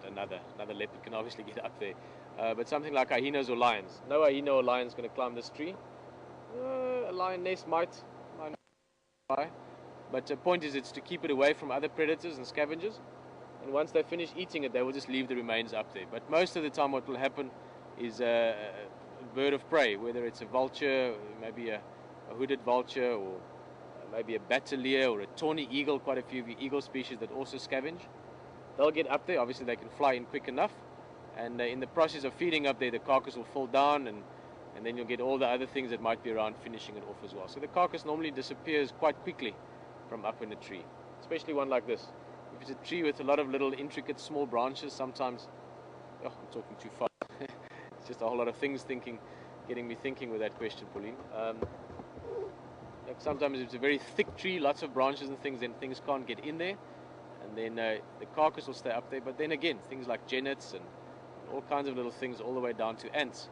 not another leopard can obviously get up there, but something like hyenas or lions. No hyena or lion is going to climb this tree. A lioness might, but the point is it's to keep it away from other predators and scavengers, and once they finish eating it they will just leave the remains up there. But most of the time what will happen is a bird of prey, whether it's a vulture, maybe a hooded vulture, or maybe a batalier or a tawny eagle, quite a few of the eagle species that also scavenge. They'll get up there, obviously they can fly in quick enough, and in the process of feeding up there the carcass will fall down, and then you'll get all the other things that might be around finishing it off as well. So the carcass normally disappears quite quickly from up in a tree, especially one like this. If it's a tree with a lot of little intricate small branches, sometimes, I'm talking too far. It's just a whole lot of things getting me thinking with that question, Pauline. Like sometimes if it's a very thick tree, lots of branches and things, then things can't get in there, and then the carcass will stay up there. But then again, things like genets and all kinds of little things, all the way down to ants,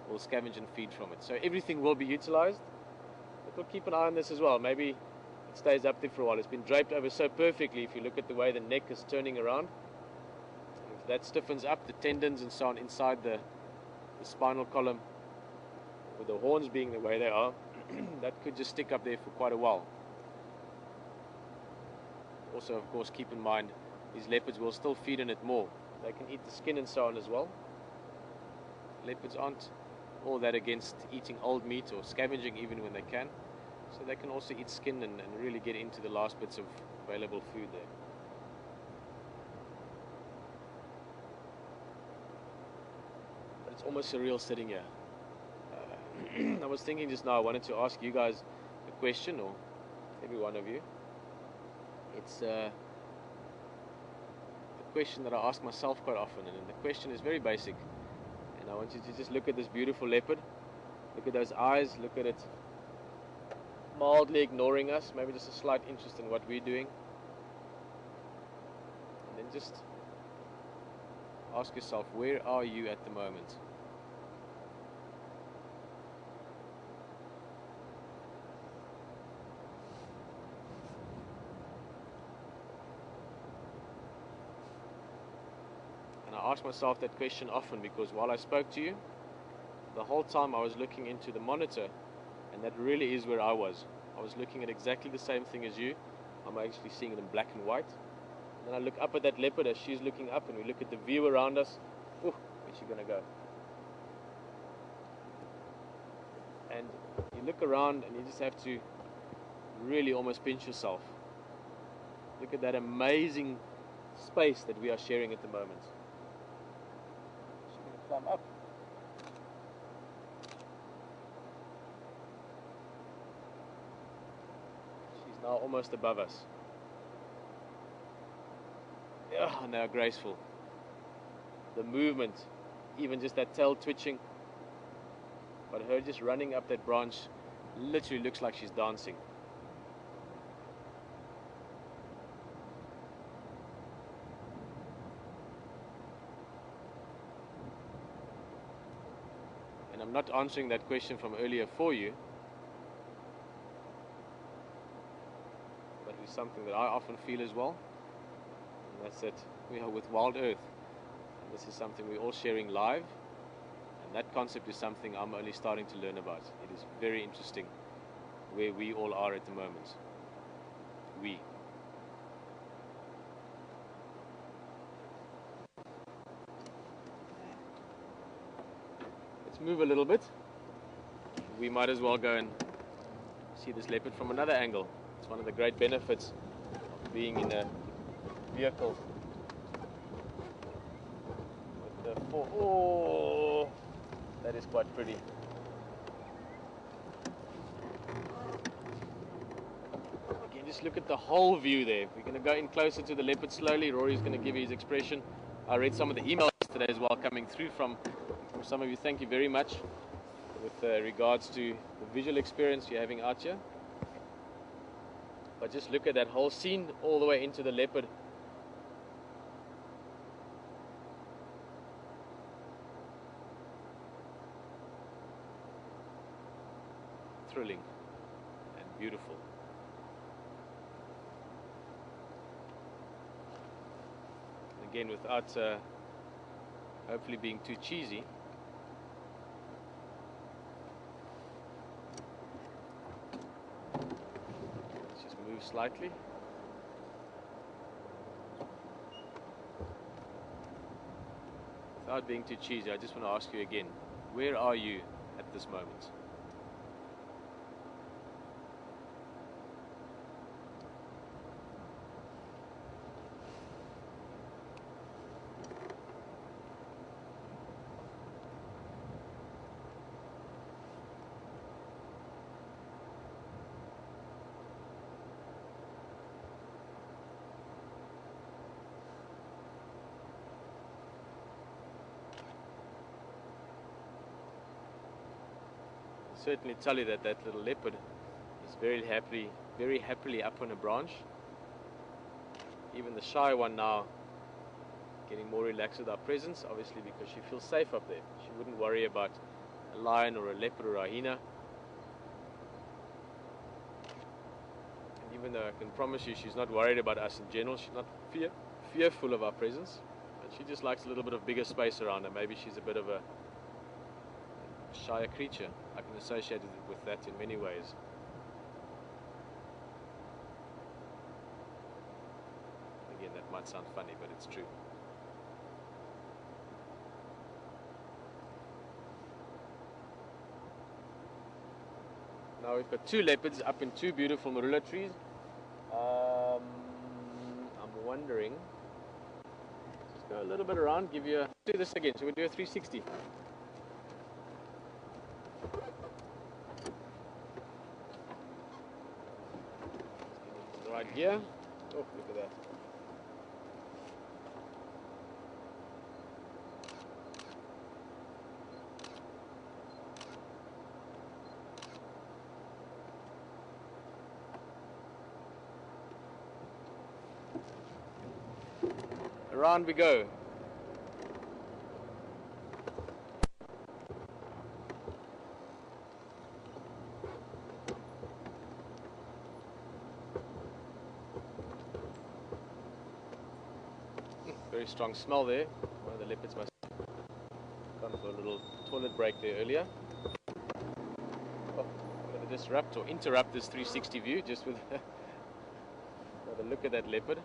will scavenge and feed from it. So everything will be utilized, but we'll keep an eye on this as well. Maybe it stays up there for a while. It's been draped over so perfectly, if you look at the way the neck is turning around. If that stiffens up, the tendons and so on inside the spinal column, with the horns being the way they are, that could just stick up there for quite a while. Also, of course, keep in mind, these leopards will still feed on it more. They can eat the skin and so on as well. Leopards aren't all that against eating old meat or scavenging even when they can. So they can also eat skin and really get into the last bits of available food there. But it's almost surreal sitting here. I was thinking just now, I wanted to ask you guys a question, or every one of you. It's a question that I ask myself quite often, and the question is very basic. And I want you to just look at this beautiful leopard, look at those eyes, look at it mildly ignoring us, maybe just a slight interest in what we're doing, and then just ask yourself, where are you at the moment? And I ask myself that question often because while I spoke to you, the whole time I was looking into the monitor, and that really is where I was. I was looking at exactly the same thing as you. I'm actually seeing it in black and white. And then I look up at that leopard as she's looking up, and we look at the view around us. Ooh, where's she gonna go? And you look around and you just have to really almost pinch yourself. Look at that amazing space that we are sharing at the moment. She's gonna climb up. Now almost above us. Yeah, and they are graceful. The movement, even just that tail twitching, but her just running up that branch literally looks like she's dancing. And I'm not answering that question from earlier for you, but it's something that I often feel as well, and that's that we are with Wild Earth, and this is something we're all sharing live, and that concept is something I'm only starting to learn about. It is very interesting where we all are at the moment. Let's move a little bit. We might as well go and see this leopard from another angle. It's one of the great benefits of being in a vehicle with the oh, that is quite pretty. Again, just look at the whole view there. We're going to go in closer to the leopard slowly. Rory's going to give you his expression. I read some of the emails today as well coming through from some of you. Thank you very much with regards to the visual experience you're having out here. But just look at that whole scene all the way into the leopard. Thrilling and beautiful. And again, without hopefully being too cheesy. Let's just move slightly. Without being too cheesy, I just want to ask you again, where are you at this moment? Certainly tell you that that little leopard is very happily up on a branch. Even the shy one now getting more relaxed with our presence, obviously because she feels safe up there. She wouldn't worry about a lion or a leopard or a hyena. And even though I can promise you she's not worried about us in general, she's not fearful of our presence, but she just likes a little bit of bigger space around her. Maybe she's a bit of a shyer creature. I can associate it with that in many ways. Again, that might sound funny, but it's true. Now we've got two leopards up in two beautiful marula trees. I'm wondering, just go a little bit around, do this again, so we'll do a 360. Right here. Oh, look at that. Around we go. Very strong smell there. One of the leopards must have gone for a little toilet break there earlier. Oh, I'm going to disrupt or interrupt this 360 view just with another look at that leopard.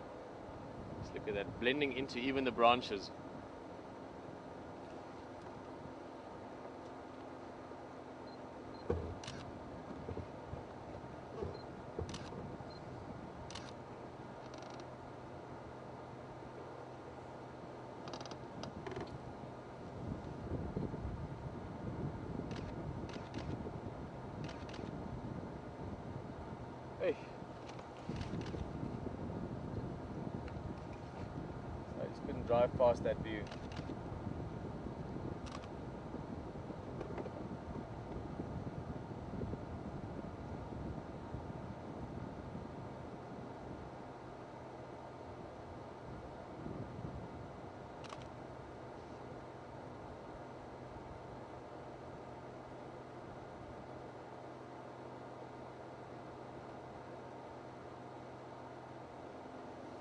Just look at that, blending into even the branches. Hey. I just couldn't drive past that view.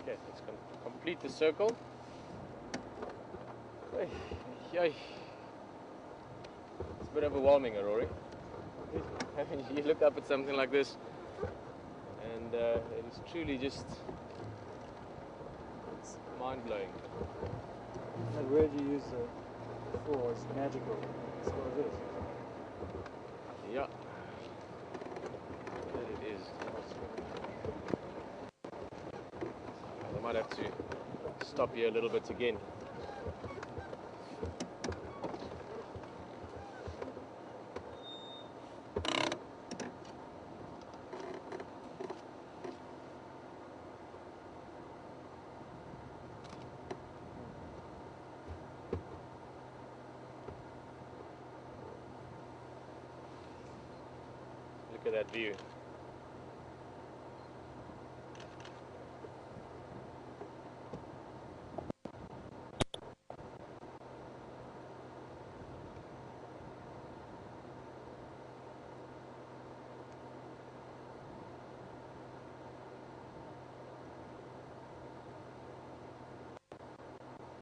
Okay, let's complete the circle. It's a bit overwhelming, Rory. You look up at something like this, and it is truly just mind-blowing. And where do you use the before? It's magical. That's what it is. Yeah, that it is. I might have to stop here a little bit again. Look at that view.